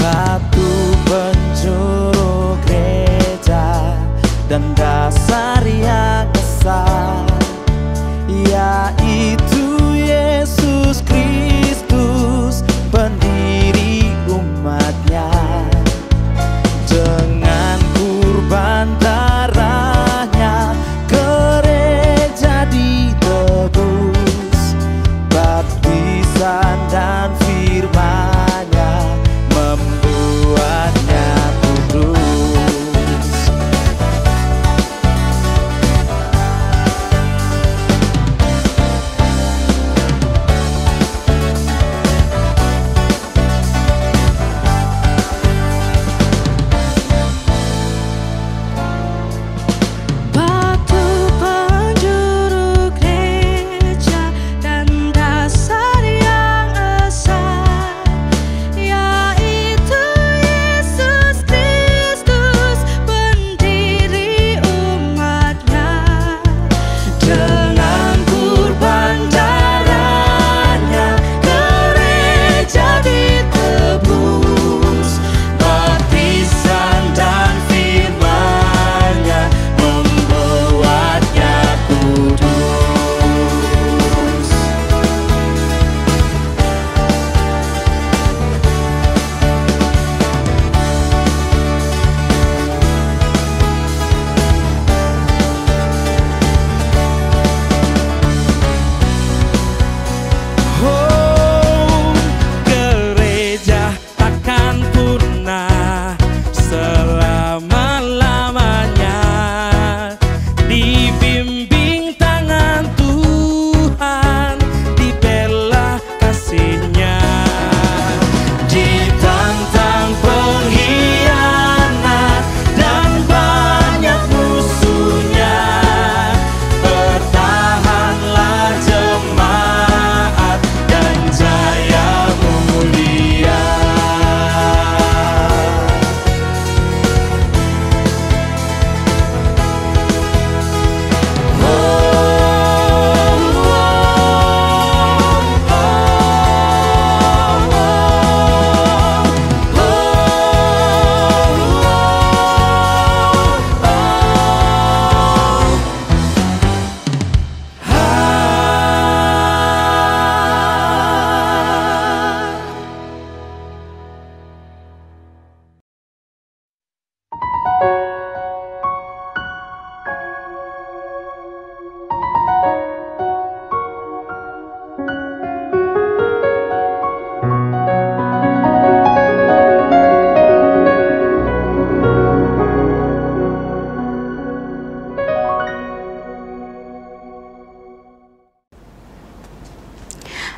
batu penjuru gereja dan dasar yang besar, yaitu Yesus Kristus, pendiri umatnya. Dengan kurban darahnya gereja ditebus, baptisan dan firman-Nya membuatnya kudus.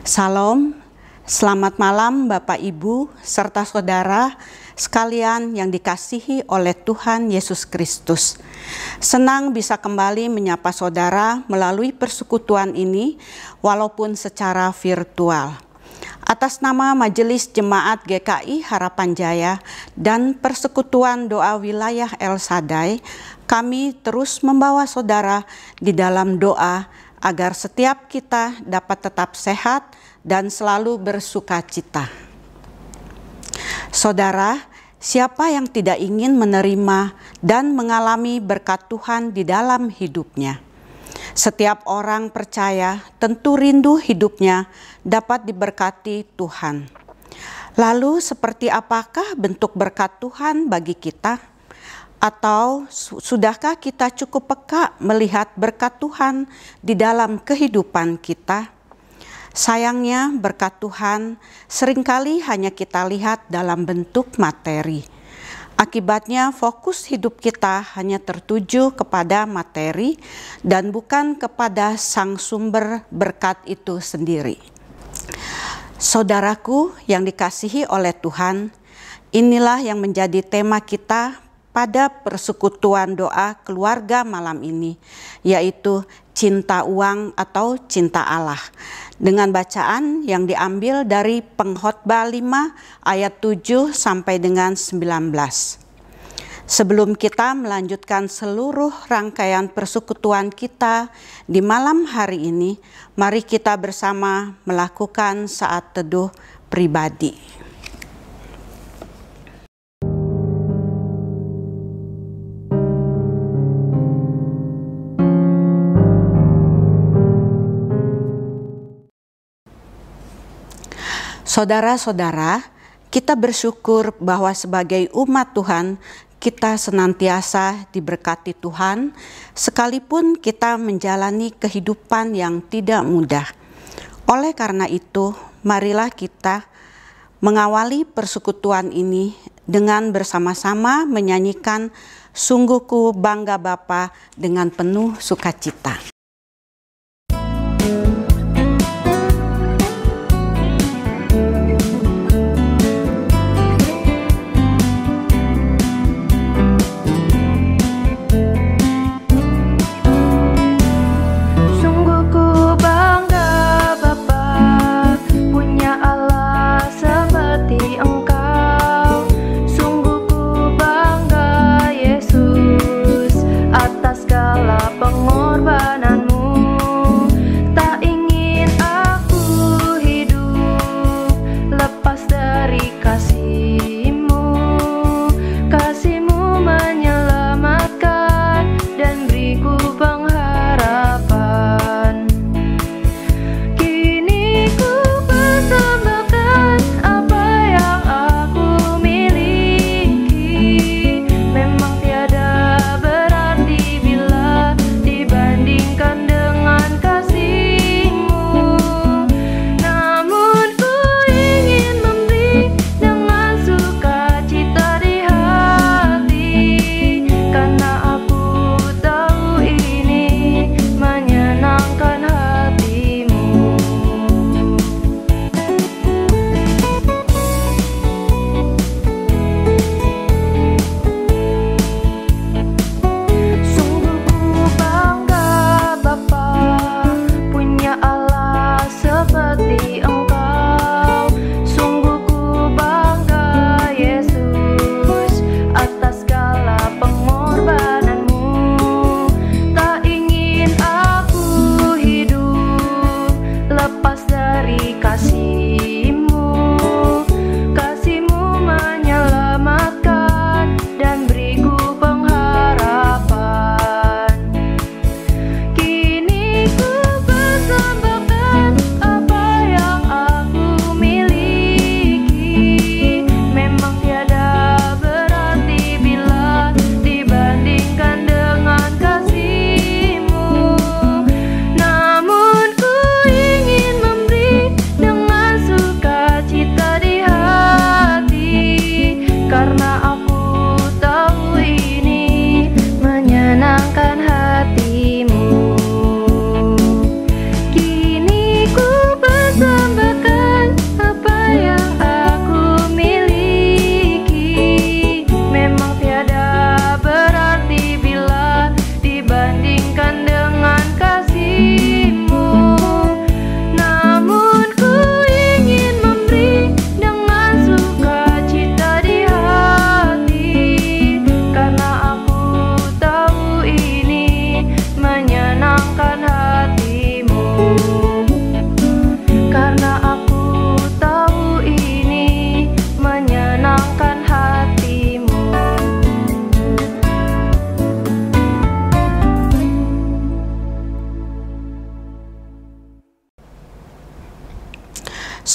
Salam, selamat malam Bapak Ibu serta saudara sekalian yang dikasihi oleh Tuhan Yesus Kristus. Senang bisa kembali menyapa saudara melalui persekutuan ini walaupun secara virtual. Atas nama Majelis Jemaat GKI Harapan Jaya dan Persekutuan Doa Wilayah El Shaddai, kami terus membawa saudara di dalam doa agar setiap kita dapat tetap sehat dan selalu bersuka cita. Saudara, siapa yang tidak ingin menerima dan mengalami berkat Tuhan di dalam hidupnya? Setiap orang percaya tentu rindu hidupnya dapat diberkati Tuhan. Lalu seperti apakah bentuk berkat Tuhan bagi kita? Atau sudahkah kita cukup peka melihat berkat Tuhan di dalam kehidupan kita? Sayangnya berkat Tuhan seringkali hanya kita lihat dalam bentuk materi. Akibatnya fokus hidup kita hanya tertuju kepada materi dan bukan kepada sang sumber berkat itu sendiri. Saudaraku yang dikasihi oleh Tuhan, inilah yang menjadi tema kita pada persekutuan doa keluarga malam ini, yaitu cinta uang atau cinta Allah. Dengan bacaan yang diambil dari Pengkhotbah 5 ayat 7 sampai dengan 19. Sebelum kita melanjutkan seluruh rangkaian persekutuan kita di malam hari ini, mari kita bersama melakukan saat teduh pribadi. Saudara-saudara, kita bersyukur bahwa sebagai umat Tuhan, kita senantiasa diberkati Tuhan, sekalipun kita menjalani kehidupan yang tidak mudah. Oleh karena itu, marilah kita mengawali persekutuan ini dengan bersama-sama menyanyikan Sungguh Ku Bangga Bapa dengan penuh sukacita.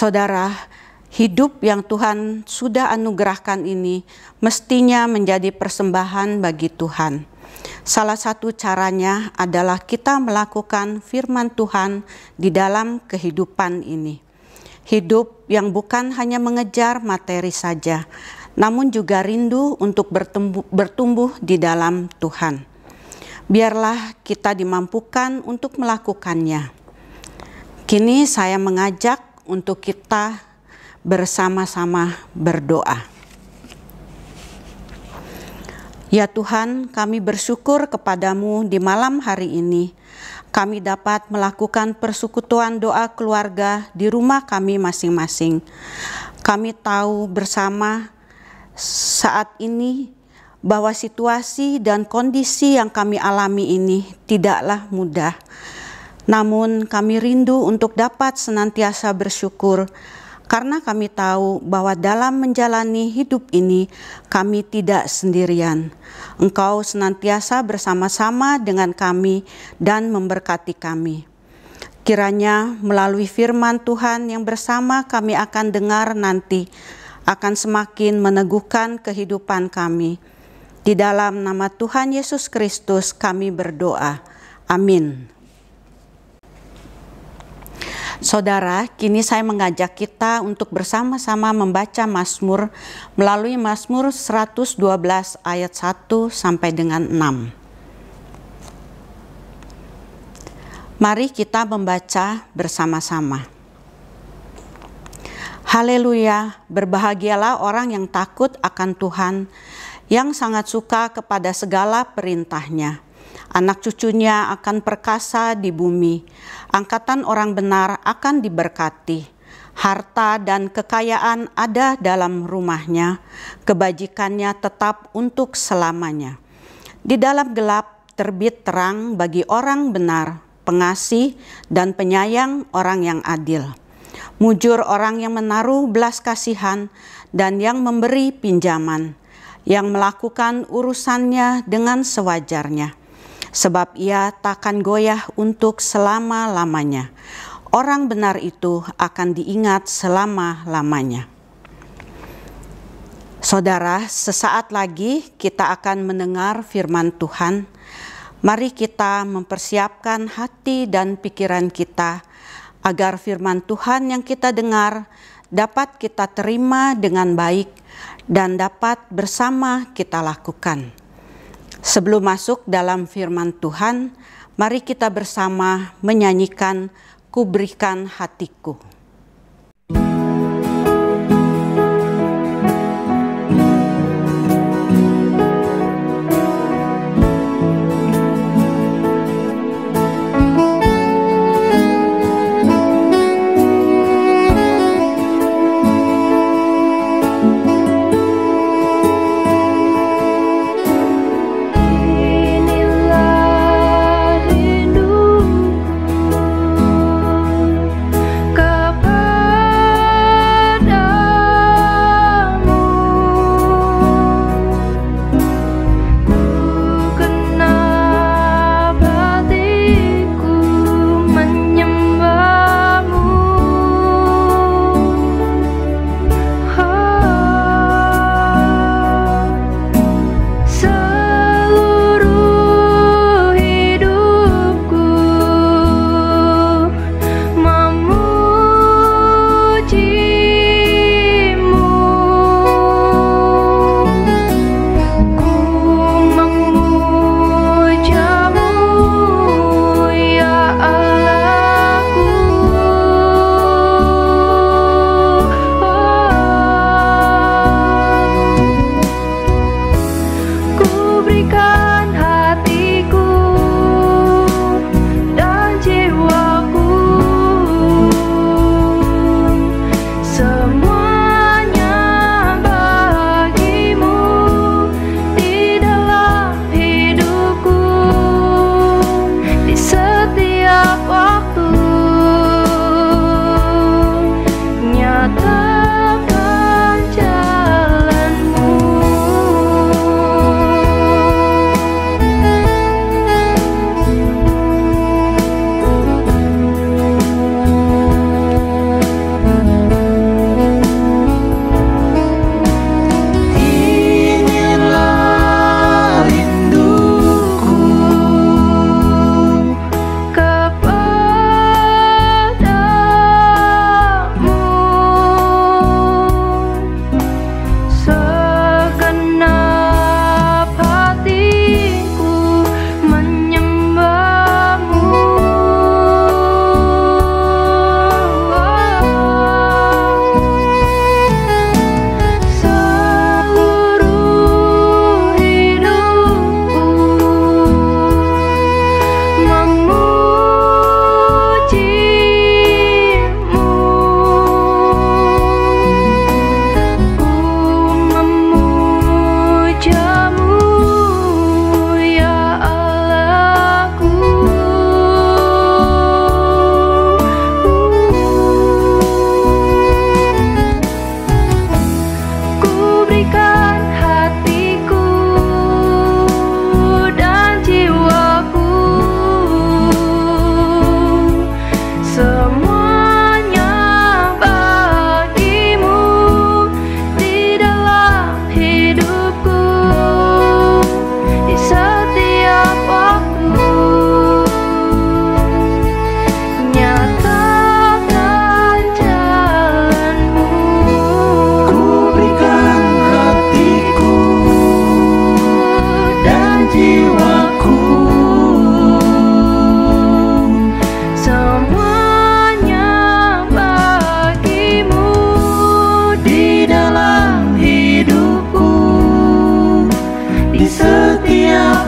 Saudara, hidup yang Tuhan sudah anugerahkan ini mestinya menjadi persembahan bagi Tuhan. Salah satu caranya adalah kita melakukan firman Tuhan di dalam kehidupan ini. Hidup yang bukan hanya mengejar materi saja, namun juga rindu untuk bertumbuh di dalam Tuhan. Biarlah kita dimampukan untuk melakukannya. Kini saya mengajak untuk kita bersama-sama berdoa. Ya Tuhan, kami bersyukur kepadamu di malam hari ini. Kami dapat melakukan persekutuan doa keluarga di rumah kami masing-masing. Kami tahu bersama saat ini bahwa situasi dan kondisi yang kami alami ini tidaklah mudah. Namun kami rindu untuk dapat senantiasa bersyukur karena kami tahu bahwa dalam menjalani hidup ini kami tidak sendirian. Engkau senantiasa bersama-sama dengan kami dan memberkati kami. Kiranya melalui firman Tuhan yang bersama kami akan dengar nanti akan semakin meneguhkan kehidupan kami. Di dalam nama Tuhan Yesus Kristus kami berdoa. Amin. Saudara, kini saya mengajak kita untuk bersama-sama membaca Mazmur melalui Mazmur 112 ayat 1 sampai dengan 6. Mari kita membaca bersama-sama. Haleluya, berbahagialah orang yang takut akan Tuhan, yang sangat suka kepada segala perintah-Nya. Anak cucunya akan perkasa di bumi, angkatan orang benar akan diberkati. Harta dan kekayaan ada dalam rumahnya, kebajikannya tetap untuk selamanya. Di dalam gelap terbit terang bagi orang benar, pengasih dan penyayang orang yang adil. Mujur orang yang menaruh belas kasihan dan yang memberi pinjaman, yang melakukan urusannya dengan sewajarnya. Sebab ia takkan goyah untuk selama-lamanya. Orang benar itu akan diingat selama-lamanya. Saudara, sesaat lagi kita akan mendengar firman Tuhan. Mari kita mempersiapkan hati dan pikiran kita agar firman Tuhan yang kita dengar dapat kita terima dengan baik dan dapat bersama kita lakukan. Sebelum masuk dalam firman Tuhan, mari kita bersama menyanyikan "Ku Berikan Hatiku". Inilah rindu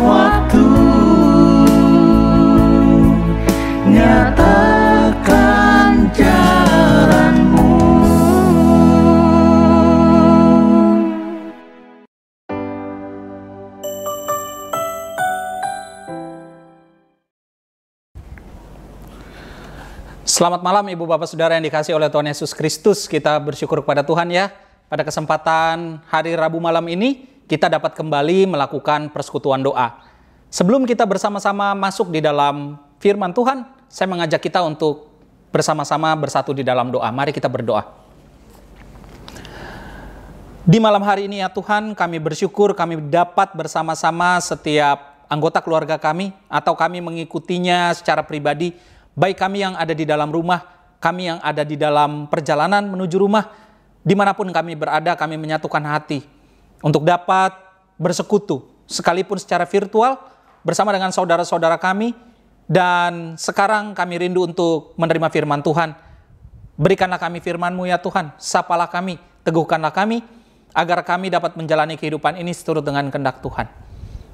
waktu, nyatakan jalanmu. Selamat malam Ibu Bapak Saudara yang dikasihi oleh Tuhan Yesus Kristus. Kita bersyukur kepada Tuhan ya. Pada kesempatan hari Rabu malam ini, kita dapat kembali melakukan persekutuan doa. Sebelum kita bersama-sama masuk di dalam firman Tuhan, saya mengajak kita untuk bersama-sama bersatu di dalam doa. Mari kita berdoa. Di malam hari ini ya Tuhan, kami bersyukur kami dapat bersama-sama setiap anggota keluarga kami, atau kami mengikutinya secara pribadi, baik kami yang ada di dalam rumah, kami yang ada di dalam perjalanan menuju rumah, dimanapun kami berada, kami menyatukan hati untuk dapat bersekutu, sekalipun secara virtual, bersama dengan saudara-saudara kami. Dan sekarang kami rindu untuk menerima firman Tuhan. Berikanlah kami firman-Mu ya Tuhan, sapalah kami, teguhkanlah kami, agar kami dapat menjalani kehidupan ini seturut dengan kehendak Tuhan.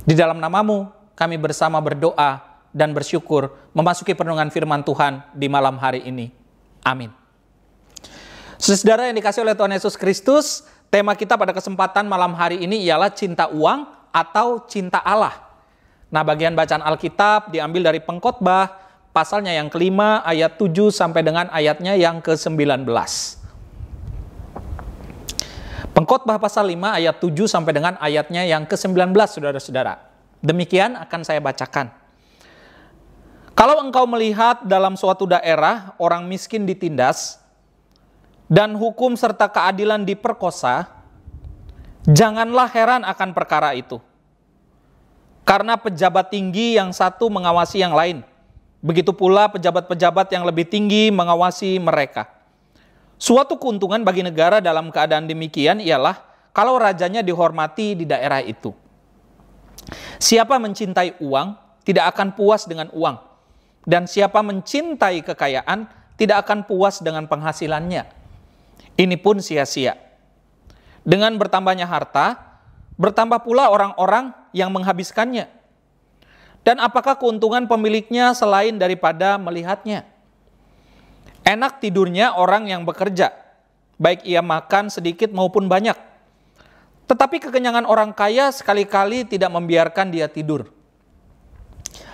Di dalam nama-Mu, kami bersama berdoa dan bersyukur memasuki perenungan firman Tuhan di malam hari ini. Amin. Saudara yang dikasihi oleh Tuhan Yesus Kristus, tema kita pada kesempatan malam hari ini ialah cinta uang atau cinta Allah. Nah, bagian bacaan Alkitab diambil dari Pengkhotbah, pasalnya yang kelima, ayat 7 sampai dengan ayatnya yang ke-19. Pengkhotbah pasal 5, ayat 7 sampai dengan ayatnya yang ke-19, saudara-saudara. Demikian akan saya bacakan. Kalau engkau melihat dalam suatu daerah orang miskin ditindas dan hukum serta keadilan diperkosa, janganlah heran akan perkara itu. Karena pejabat tinggi yang satu mengawasi yang lain, begitu pula pejabat-pejabat yang lebih tinggi mengawasi mereka. Suatu keuntungan bagi negara dalam keadaan demikian ialah kalau rajanya dihormati di daerah itu. Siapa mencintai uang tidak akan puas dengan uang. Dan siapa mencintai kekayaan tidak akan puas dengan penghasilannya. Ini pun sia-sia. Dengan bertambahnya harta, bertambah pula orang-orang yang menghabiskannya. Dan apakah keuntungan pemiliknya selain daripada melihatnya? Enak tidurnya orang yang bekerja, baik ia makan sedikit maupun banyak. Tetapi kekenyangan orang kaya sekali-kali tidak membiarkan dia tidur.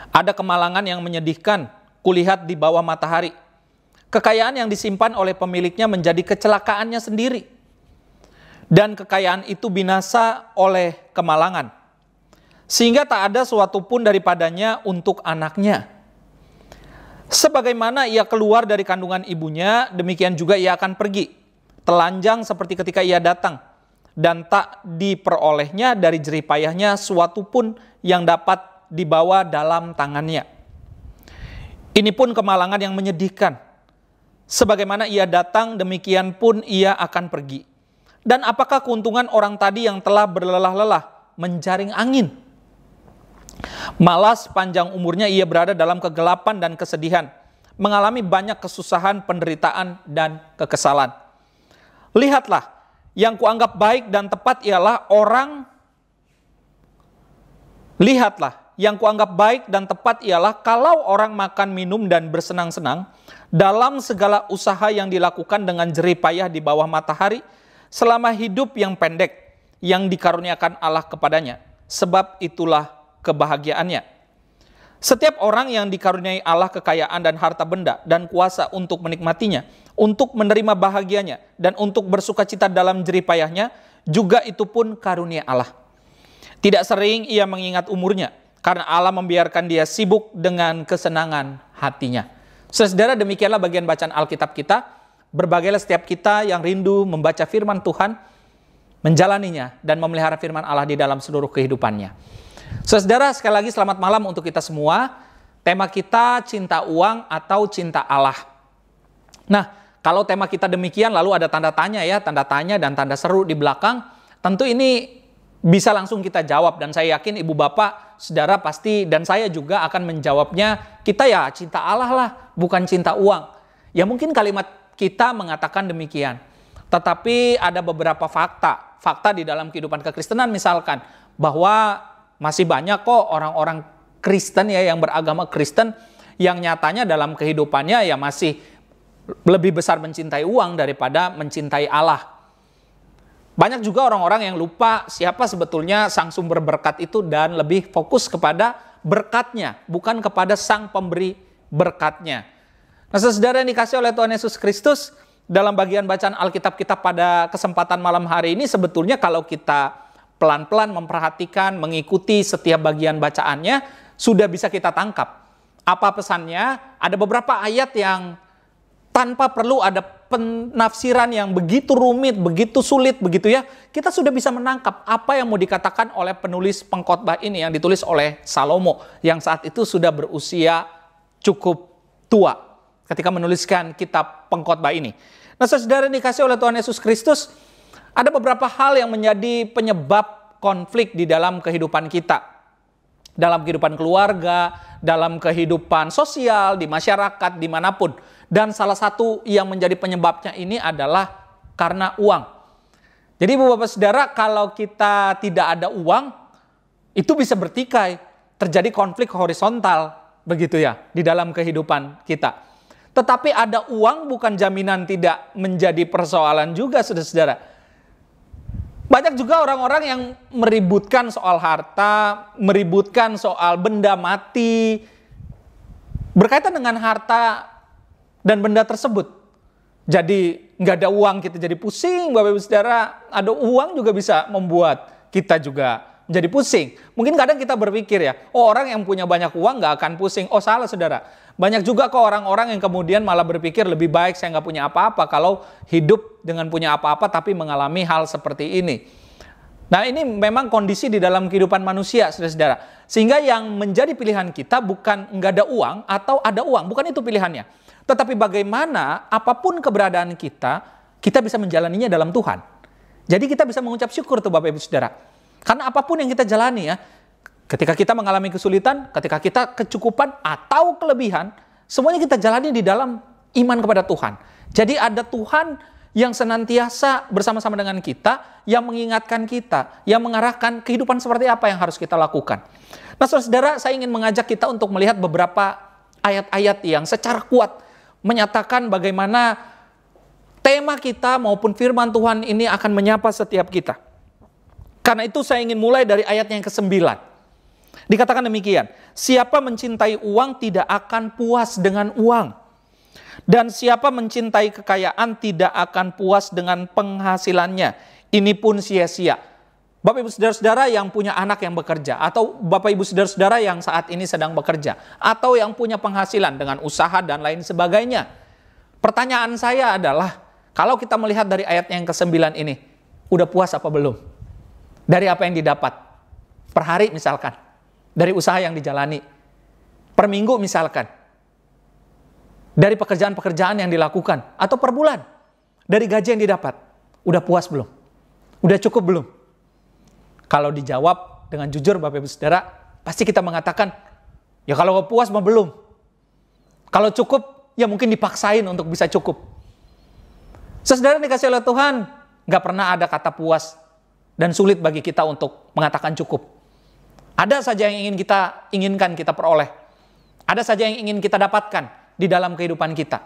Ada kemalangan yang menyedihkan, kulihat di bawah matahari. Kekayaan yang disimpan oleh pemiliknya menjadi kecelakaannya sendiri. Dan kekayaan itu binasa oleh kemalangan. Sehingga tak ada suatu pun daripadanya untuk anaknya. Sebagaimana ia keluar dari kandungan ibunya, demikian juga ia akan pergi. Telanjang seperti ketika ia datang. Dan tak diperolehnya dari jerih payahnya suatu pun yang dapat dibawa dalam tangannya. Ini pun kemalangan yang menyedihkan. Sebagaimana ia datang, demikian pun ia akan pergi. Dan apakah keuntungan orang tadi yang telah berlelah-lelah menjaring angin? Malas panjang umurnya ia berada dalam kegelapan dan kesedihan, mengalami banyak kesusahan, penderitaan, dan kekesalan. Lihatlah, yang kuanggap baik dan tepat ialah yang kuanggap baik dan tepat ialah kalau orang makan, minum, dan bersenang-senang dalam segala usaha yang dilakukan dengan jerih payah di bawah matahari selama hidup yang pendek yang dikaruniakan Allah kepadanya. Sebab itulah kebahagiaannya. Setiap orang yang dikaruniai Allah kekayaan dan harta benda dan kuasa untuk menikmatinya, untuk menerima bahagianya, dan untuk bersukacita dalam jerih payahnya, juga itu pun karunia Allah. Tidak sering ia mengingat umurnya, karena Allah membiarkan dia sibuk dengan kesenangan hatinya. Saudara, demikianlah bagian bacaan Alkitab kita. Berbagailah setiap kita yang rindu membaca firman Tuhan, menjalaninya, dan memelihara firman Allah di dalam seluruh kehidupannya. Saudara, sekali lagi selamat malam untuk kita semua. Tema kita cinta uang atau cinta Allah. Nah, kalau tema kita demikian, lalu ada tanda tanya ya, tanda tanya dan tanda seru di belakang. Tentu ini bisa langsung kita jawab, dan saya yakin ibu bapak, saudara pasti dan saya juga akan menjawabnya, kita ya cinta Allah lah, bukan cinta uang. Ya mungkin kalimat kita mengatakan demikian, tetapi ada beberapa fakta di dalam kehidupan kekristenan, misalkan bahwa Masih banyak kok orang-orang Kristen ya yang beragama Kristen yang nyatanya dalam kehidupannya ya masih lebih besar mencintai uang daripada mencintai Allah. Banyak juga orang-orang yang lupa siapa sebetulnya sang sumber berkat itu dan lebih fokus kepada berkatnya, bukan kepada sang pemberi berkatnya. Nah, saudara yang dikasih oleh Tuhan Yesus Kristus, dalam bagian bacaan Alkitab kita pada kesempatan malam hari ini, sebetulnya kalau kita pelan-pelan memperhatikan, mengikuti setiap bagian bacaannya, sudah bisa kita tangkap. Apa pesannya? Ada beberapa ayat yang tanpa perlu ada penafsiran yang begitu rumit, begitu sulit, begitu ya. Kita sudah bisa menangkap apa yang mau dikatakan oleh penulis pengkhotbah ini yang ditulis oleh Salomo, yang saat itu sudah berusia cukup tua ketika menuliskan kitab pengkhotbah ini. Nah, saudara dikasih oleh Tuhan Yesus Kristus, ada beberapa hal yang menjadi penyebab konflik di dalam kehidupan kita. Dalam kehidupan keluarga, dalam kehidupan sosial, di masyarakat, dimanapun. Dan salah satu yang menjadi penyebabnya ini adalah karena uang. Jadi Bapak Saudara, kalau kita tidak ada uang, itu bisa bertikai, terjadi konflik horizontal, begitu ya, di dalam kehidupan kita. Tetapi ada uang bukan jaminan tidak menjadi persoalan juga, saudara-saudara. Banyak juga orang-orang yang meributkan soal harta, meributkan soal benda mati, berkaitan dengan harta dan benda tersebut. Jadi nggak ada uang kita jadi pusing, Bapak Ibu Saudara. Ada uang juga bisa membuat kita juga jadi pusing. Mungkin kadang kita berpikir ya, oh orang yang punya banyak uang nggak akan pusing. Oh salah saudara. Banyak juga kok orang-orang yang kemudian malah berpikir lebih baik saya nggak punya apa-apa kalau hidup dengan punya apa-apa tapi mengalami hal seperti ini. Nah ini memang kondisi di dalam kehidupan manusia, saudara-saudara. Sehingga yang menjadi pilihan kita bukan nggak ada uang atau ada uang, bukan itu pilihannya. Tetapi bagaimana apapun keberadaan kita, kita bisa menjalaninya dalam Tuhan. Jadi kita bisa mengucap syukur tuh Bapak Ibu Saudara. Karena apapun yang kita jalani ya, ketika kita mengalami kesulitan, ketika kita kecukupan atau kelebihan, semuanya kita jalani di dalam iman kepada Tuhan. Jadi ada Tuhan yang senantiasa bersama-sama dengan kita, yang mengingatkan kita, yang mengarahkan kehidupan seperti apa yang harus kita lakukan. Nah saudara, saya ingin mengajak kita untuk melihat beberapa ayat-ayat yang secara kuat menyatakan bagaimana tema kita maupun firman Tuhan ini akan menyapa setiap kita. Karena itu saya ingin mulai dari ayat yang ke-9. Dikatakan demikian, siapa mencintai uang tidak akan puas dengan uang. Dan siapa mencintai kekayaan tidak akan puas dengan penghasilannya. Ini pun sia-sia. Bapak Ibu Saudara-saudara yang punya anak yang bekerja, atau Bapak Ibu Saudara-saudara yang saat ini sedang bekerja, atau yang punya penghasilan dengan usaha dan lain sebagainya. Pertanyaan saya adalah, kalau kita melihat dari ayat yang ke-9 ini, udah puas apa belum? Dari apa yang didapat? Per hari misalkan, dari usaha yang dijalani. Per minggu misalkan, dari pekerjaan-pekerjaan yang dilakukan, atau per bulan, dari gaji yang didapat. Udah puas belum? Udah cukup belum? Kalau dijawab dengan jujur Bapak Ibu Saudara, pasti kita mengatakan, ya kalau puas mah belum. Kalau cukup, ya mungkin dipaksain untuk bisa cukup. Saudara dikasih oleh Tuhan, gak pernah ada kata puas dan sulit bagi kita untuk mengatakan cukup. Ada saja yang inginkan kita peroleh. Ada saja yang ingin kita dapatkan di dalam kehidupan kita.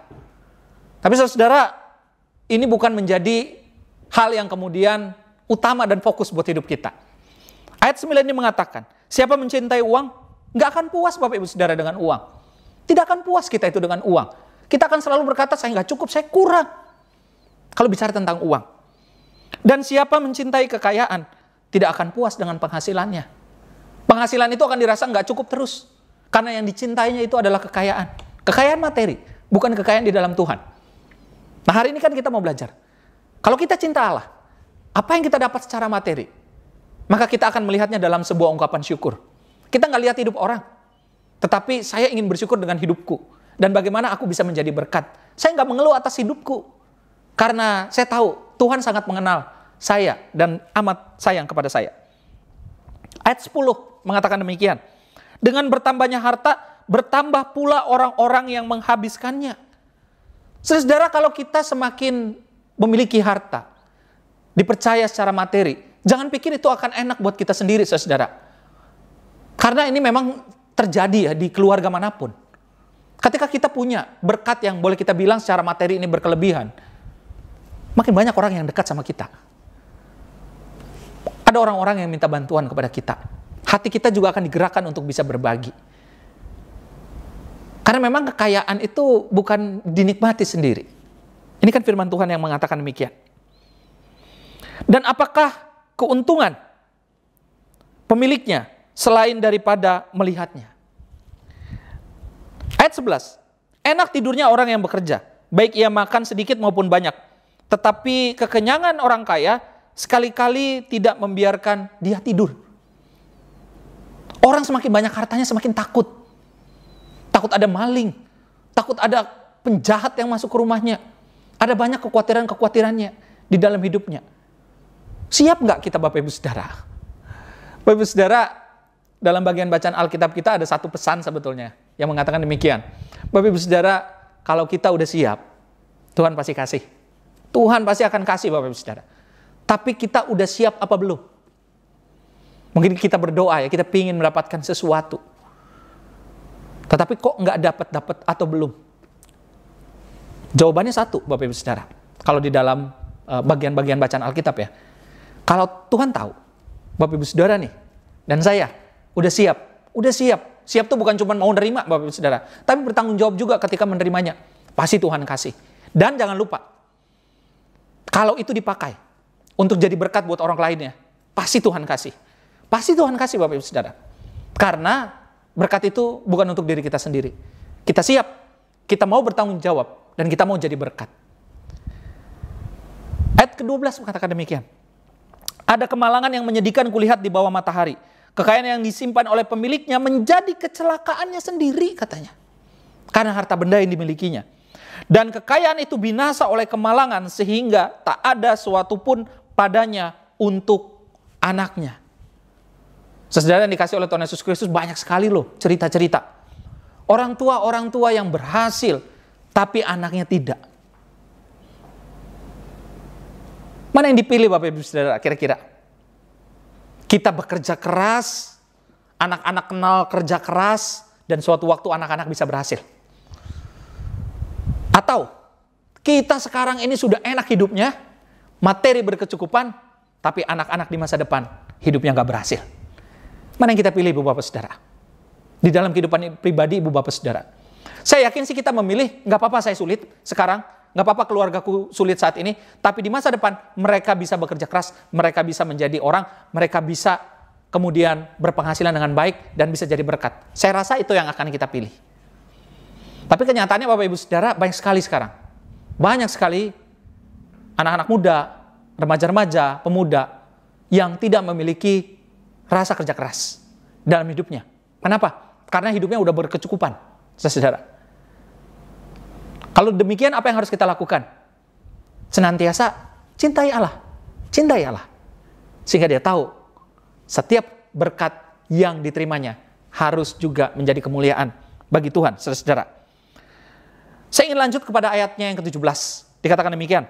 Tapi saudara, ini bukan menjadi hal yang kemudian utama dan fokus buat hidup kita. Ayat 9 ini mengatakan, siapa mencintai uang, nggak akan puas Bapak Ibu Saudara dengan uang. Tidak akan puas kita itu dengan uang. Kita akan selalu berkata, saya nggak cukup, saya kurang. Kalau bicara tentang uang. Dan siapa mencintai kekayaan, tidak akan puas dengan penghasilannya. Penghasilan itu akan dirasa nggak cukup terus. Karena yang dicintainya itu adalah kekayaan. Kekayaan materi, bukan kekayaan di dalam Tuhan. Nah hari ini kan kita mau belajar. Kalau kita cinta Allah, apa yang kita dapat secara materi? Maka kita akan melihatnya dalam sebuah ungkapan syukur. Kita nggak lihat hidup orang. Tetapi saya ingin bersyukur dengan hidupku. Dan bagaimana aku bisa menjadi berkat. Saya nggak mengeluh atas hidupku. Karena saya tahu Tuhan sangat mengenal saya dan amat sayang kepada saya. Ayat 10 mengatakan demikian. Dengan bertambahnya harta, bertambah pula orang-orang yang menghabiskannya. Saudara, kalau kita semakin memiliki harta, dipercaya secara materi, jangan pikir itu akan enak buat kita sendiri, saudara. Karena ini memang terjadi ya di keluarga manapun. Ketika kita punya berkat yang boleh kita bilang secara materi ini berkelebihan, makin banyak orang yang dekat sama kita. Ada orang-orang yang minta bantuan kepada kita. Hati kita juga akan digerakkan untuk bisa berbagi. Karena memang kekayaan itu bukan dinikmati sendiri. Ini kan firman Tuhan yang mengatakan demikian. Dan apakah keuntungan pemiliknya selain daripada melihatnya? Ayat 11. Enak tidurnya orang yang bekerja, baik ia makan sedikit maupun banyak. Tetapi kekenyangan orang kaya sekali-kali tidak membiarkan dia tidur. Orang semakin banyak hartanya semakin takut. Takut ada maling, takut ada penjahat yang masuk ke rumahnya. Ada banyak kekhawatiran-kekhawatirannya di dalam hidupnya. Siap nggak kita Bapak Ibu Saudara? Bapak Ibu Saudara, dalam bagian bacaan Alkitab kita ada satu pesan sebetulnya yang mengatakan demikian. Bapak Ibu Saudara, kalau kita udah siap, Tuhan pasti kasih. Tuhan pasti akan kasih Bapak Ibu Saudara. Tapi kita udah siap apa belum? Mungkin kita berdoa ya, kita ingin mendapatkan sesuatu. Tetapi kok nggak dapat atau belum? Jawabannya satu Bapak Ibu Saudara. Kalau di dalam bagian-bagian bacaan Alkitab ya. Kalau Tuhan tahu, Bapak Ibu Saudara nih, dan saya udah siap. Siap tuh bukan cuma mau nerima Bapak Ibu Saudara, tapi bertanggung jawab juga ketika menerimanya. Pasti Tuhan kasih. Dan jangan lupa, kalau itu dipakai untuk jadi berkat buat orang lainnya, pasti Tuhan kasih. Pasti Tuhan kasih Bapak Ibu Saudara. Karena berkat itu bukan untuk diri kita sendiri. Kita siap, kita mau bertanggung jawab, dan kita mau jadi berkat. Ayat ke-12 mengatakan demikian. Ada kemalangan yang menyedihkan kulihat di bawah matahari. Kekayaan yang disimpan oleh pemiliknya menjadi kecelakaannya sendiri katanya. Karena harta benda yang dimilikinya. Dan kekayaan itu binasa oleh kemalangan sehingga tak ada suatu pun padanya untuk anaknya. Saudara yang dikasih oleh Tuhan Yesus Kristus banyak sekali loh cerita-cerita. Orang tua yang berhasil tapi anaknya tidak. Mana yang dipilih Bapak Ibu Saudara kira-kira? Kita bekerja keras, anak-anak kenal kerja keras, dan suatu waktu anak-anak bisa berhasil. Atau kita sekarang ini sudah enak hidupnya, materi berkecukupan, tapi anak-anak di masa depan hidupnya gak berhasil. Mana yang kita pilih Ibu Bapak Saudara? Di dalam kehidupan pribadi Ibu Bapak Saudara. Saya yakin sih kita memilih, gak apa-apa saya sulit sekarang, gak apa-apa keluargaku sulit saat ini, tapi di masa depan mereka bisa bekerja keras, mereka bisa menjadi orang, mereka bisa kemudian berpenghasilan dengan baik dan bisa jadi berkat. Saya rasa itu yang akan kita pilih. Tapi kenyataannya Bapak Ibu Saudara banyak sekali sekarang. Banyak sekali anak-anak muda, remaja-remaja, pemuda yang tidak memiliki rasa kerja keras dalam hidupnya. Kenapa? Karena hidupnya udah berkecukupan, saudara. Kalau demikian apa yang harus kita lakukan? Senantiasa cintai Allah. Cintai Allah. Sehingga dia tahu setiap berkat yang diterimanya harus juga menjadi kemuliaan bagi Tuhan, saudara. Saya ingin lanjut kepada ayatnya yang ke-17. Dikatakan demikian.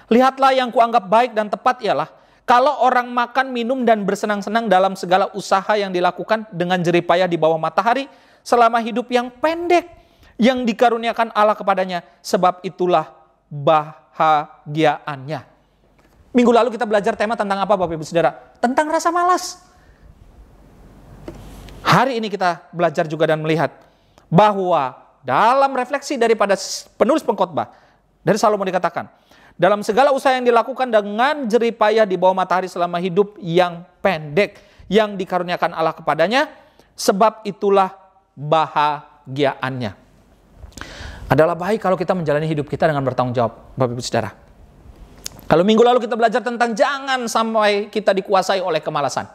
Lihatlah yang kuanggap baik dan tepat ialah kalau orang makan, minum, dan bersenang-senang dalam segala usaha yang dilakukan dengan jerih payah di bawah matahari selama hidup yang pendek yang dikaruniakan Allah kepadanya, sebab itulah bahagiaannya. Minggu lalu kita belajar tema tentang apa Bapak Ibu Saudara? Tentang rasa malas. Hari ini kita belajar juga dan melihat bahwa dalam refleksi daripada penulis pengkhotbah dari Salomo dikatakan, dalam segala usaha yang dilakukan dengan jerih payah di bawah matahari selama hidup yang pendek yang dikaruniakan Allah kepadanya, sebab itulah bahagiaannya. Adalah baik kalau kita menjalani hidup kita dengan bertanggung jawab, Bapak Ibu Saudara. Kalau minggu lalu kita belajar tentang jangan sampai kita dikuasai oleh kemalasan.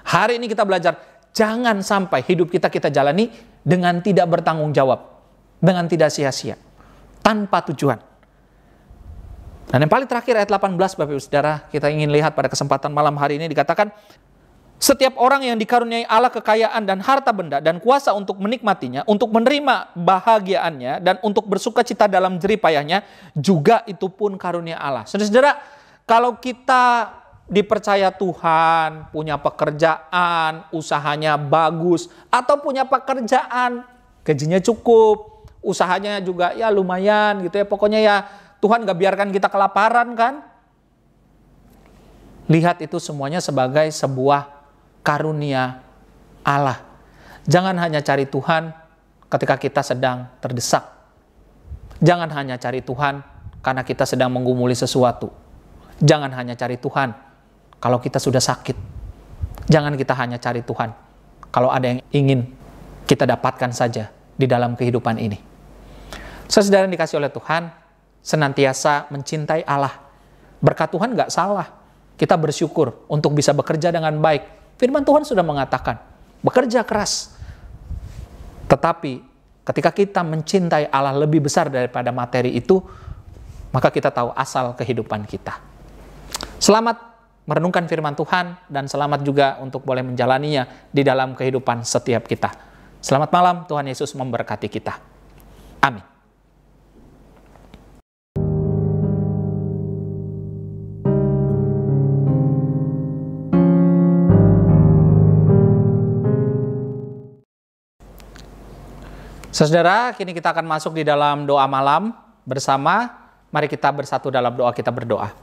Hari ini kita belajar jangan sampai hidup kita jalani dengan tidak bertanggung jawab, dengan tidak sia-sia, tanpa tujuan. Dan yang paling terakhir ayat 18 Bapak Ibu Saudara, kita ingin lihat pada kesempatan malam hari ini dikatakan, setiap orang yang dikaruniai Allah kekayaan dan harta benda dan kuasa untuk menikmatinya, untuk menerima bahagiaannya, dan untuk bersuka cita dalam jerih payahnya, juga itu pun karunia Allah. Saudara-saudara, kalau kita dipercaya Tuhan, punya pekerjaan, usahanya bagus, atau punya pekerjaan, gajinya cukup, usahanya juga ya lumayan gitu ya, pokoknya ya Tuhan gak biarkan kita kelaparan kan. Lihat itu semuanya sebagai sebuah karunia Allah. Jangan hanya cari Tuhan ketika kita sedang terdesak. Jangan hanya cari Tuhan karena kita sedang menggumuli sesuatu. Jangan hanya cari Tuhan kalau kita sudah sakit. Jangan kita hanya cari Tuhan kalau ada yang ingin kita dapatkan saja di dalam kehidupan ini. Saudara yang dikasih oleh Tuhan, senantiasa mencintai Allah. Berkat Tuhan gak salah. Kita bersyukur untuk bisa bekerja dengan baik. Firman Tuhan sudah mengatakan, bekerja keras. Tetapi ketika kita mencintai Allah lebih besar daripada materi itu, maka kita tahu asal kehidupan kita. Selamat merenungkan firman Tuhan dan selamat juga untuk boleh menjalaninya di dalam kehidupan setiap kita. Selamat malam, Tuhan Yesus memberkati kita. Amin. Saudara, kini kita akan masuk di dalam doa malam bersama. Mari kita bersatu dalam doa, kita berdoa.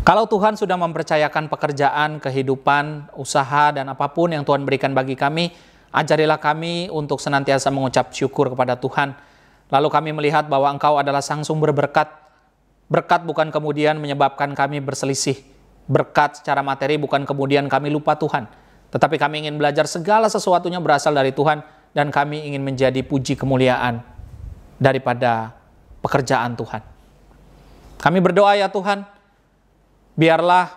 Kalau Tuhan sudah mempercayakan pekerjaan, kehidupan, usaha, dan apapun yang Tuhan berikan bagi kami, ajarilah kami untuk senantiasa mengucap syukur kepada Tuhan. Lalu kami melihat bahwa Engkau adalah sang sumber berkat. Berkat bukan kemudian menyebabkan kami berselisih. Berkat secara materi bukan kemudian kami lupa Tuhan. Tetapi kami ingin belajar segala sesuatunya berasal dari Tuhan, dan kami ingin menjadi puji kemuliaan daripada pekerjaan Tuhan. Kami berdoa ya Tuhan, biarlah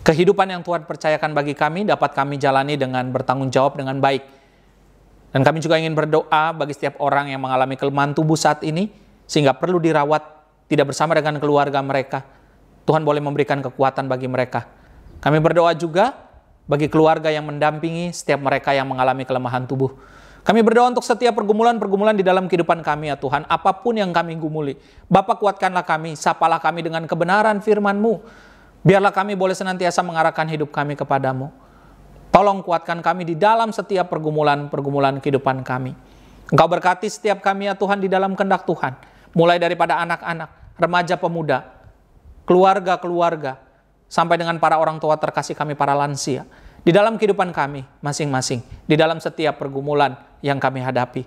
kehidupan yang Tuhan percayakan bagi kami dapat kami jalani dengan bertanggung jawab dengan baik. Dan kami juga ingin berdoa bagi setiap orang yang mengalami kelemahan tubuh saat ini, sehingga perlu dirawat, tidak bersama dengan keluarga mereka. Tuhan boleh memberikan kekuatan bagi mereka. Kami berdoa juga bagi keluarga yang mendampingi setiap mereka yang mengalami kelemahan tubuh. Kami berdoa untuk setiap pergumulan-pergumulan di dalam kehidupan kami ya Tuhan, apapun yang kami gumuli. Bapa, kuatkanlah kami, sapalah kami dengan kebenaran firman-Mu. Biarlah kami boleh senantiasa mengarahkan hidup kami kepadamu. Tolong kuatkan kami di dalam setiap pergumulan-pergumulan kehidupan kami. Engkau berkati setiap kami ya Tuhan di dalam kehendak Tuhan. Mulai daripada anak-anak, remaja pemuda, keluarga-keluarga, sampai dengan para orang tua terkasih kami, para lansia. Di dalam kehidupan kami masing-masing, di dalam setiap pergumulan yang kami hadapi.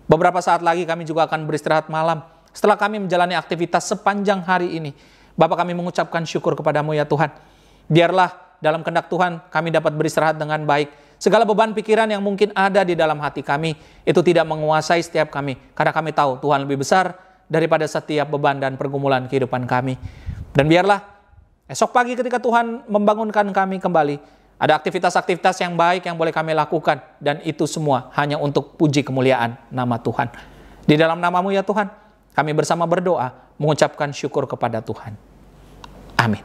Beberapa saat lagi kami juga akan beristirahat malam. Setelah kami menjalani aktivitas sepanjang hari ini, Bapak, kami mengucapkan syukur kepadamu ya Tuhan. Biarlah dalam kehendak Tuhan kami dapat beristirahat dengan baik. Segala beban pikiran yang mungkin ada di dalam hati kami, itu tidak menguasai setiap kami. Karena kami tahu Tuhan lebih besar daripada setiap beban dan pergumulan kehidupan kami. Dan biarlah esok pagi ketika Tuhan membangunkan kami kembali, ada aktivitas-aktivitas yang baik yang boleh kami lakukan. Dan itu semua hanya untuk puji kemuliaan nama Tuhan. Di dalam nama-Mu ya Tuhan, kami bersama berdoa, mengucapkan syukur kepada Tuhan. Amin.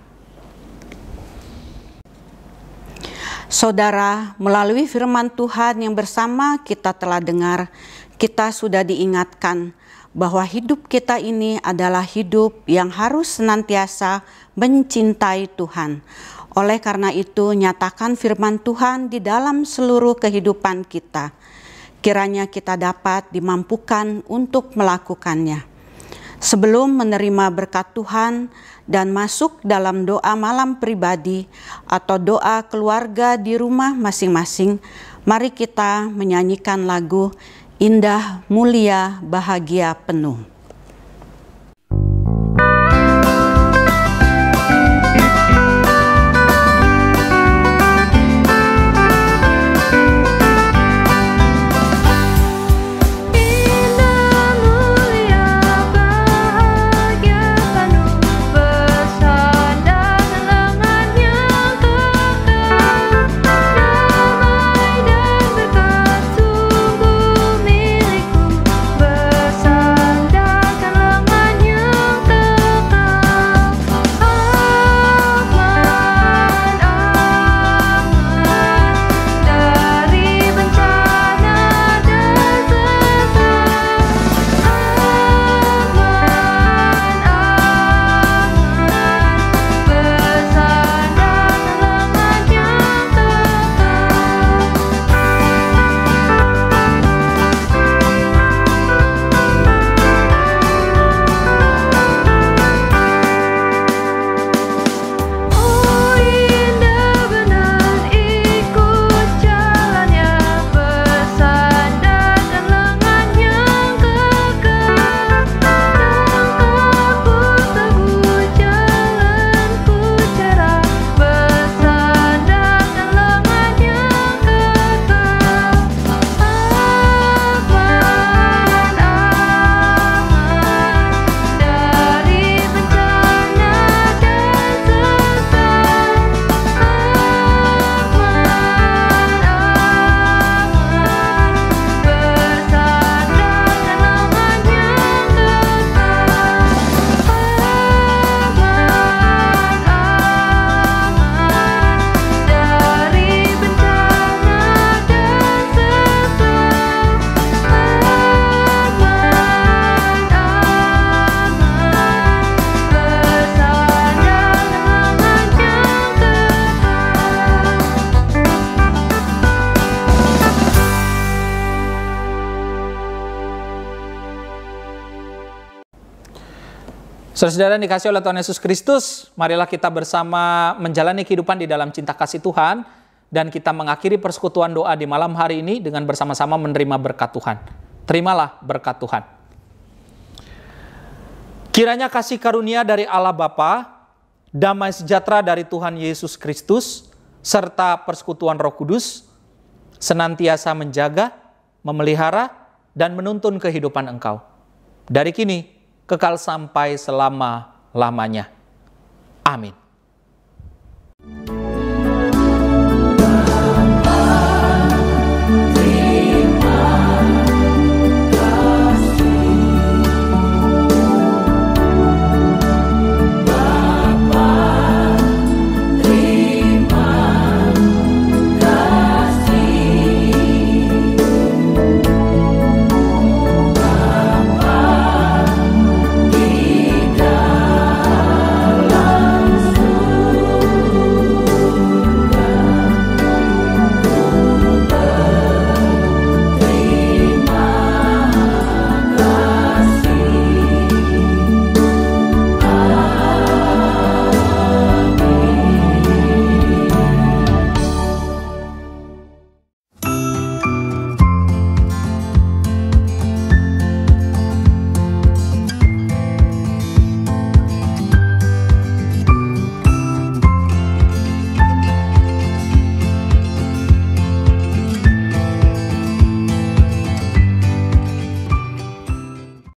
Saudara, melalui firman Tuhan yang bersama kita telah dengar, kita sudah diingatkan bahwa hidup kita ini adalah hidup yang harus senantiasa mencintai Tuhan. Oleh karena itu, nyatakan firman Tuhan di dalam seluruh kehidupan kita. Kiranya kita dapat dimampukan untuk melakukannya. Sebelum menerima berkat Tuhan dan masuk dalam doa malam pribadi atau doa keluarga di rumah masing-masing, mari kita menyanyikan lagu Indah, Mulia, Bahagia Penuh. Bersandar Saudara-saudara yang dikasihi oleh Tuhan Yesus Kristus, marilah kita bersama menjalani kehidupan di dalam cinta kasih Tuhan, dan kita mengakhiri persekutuan doa di malam hari ini dengan bersama-sama menerima berkat Tuhan. Terimalah berkat Tuhan. Kiranya kasih karunia dari Allah Bapa, damai sejahtera dari Tuhan Yesus Kristus, serta persekutuan Roh Kudus, senantiasa menjaga, memelihara, dan menuntun kehidupan engkau. Dari kini, kekal sampai selama-lamanya. Amin.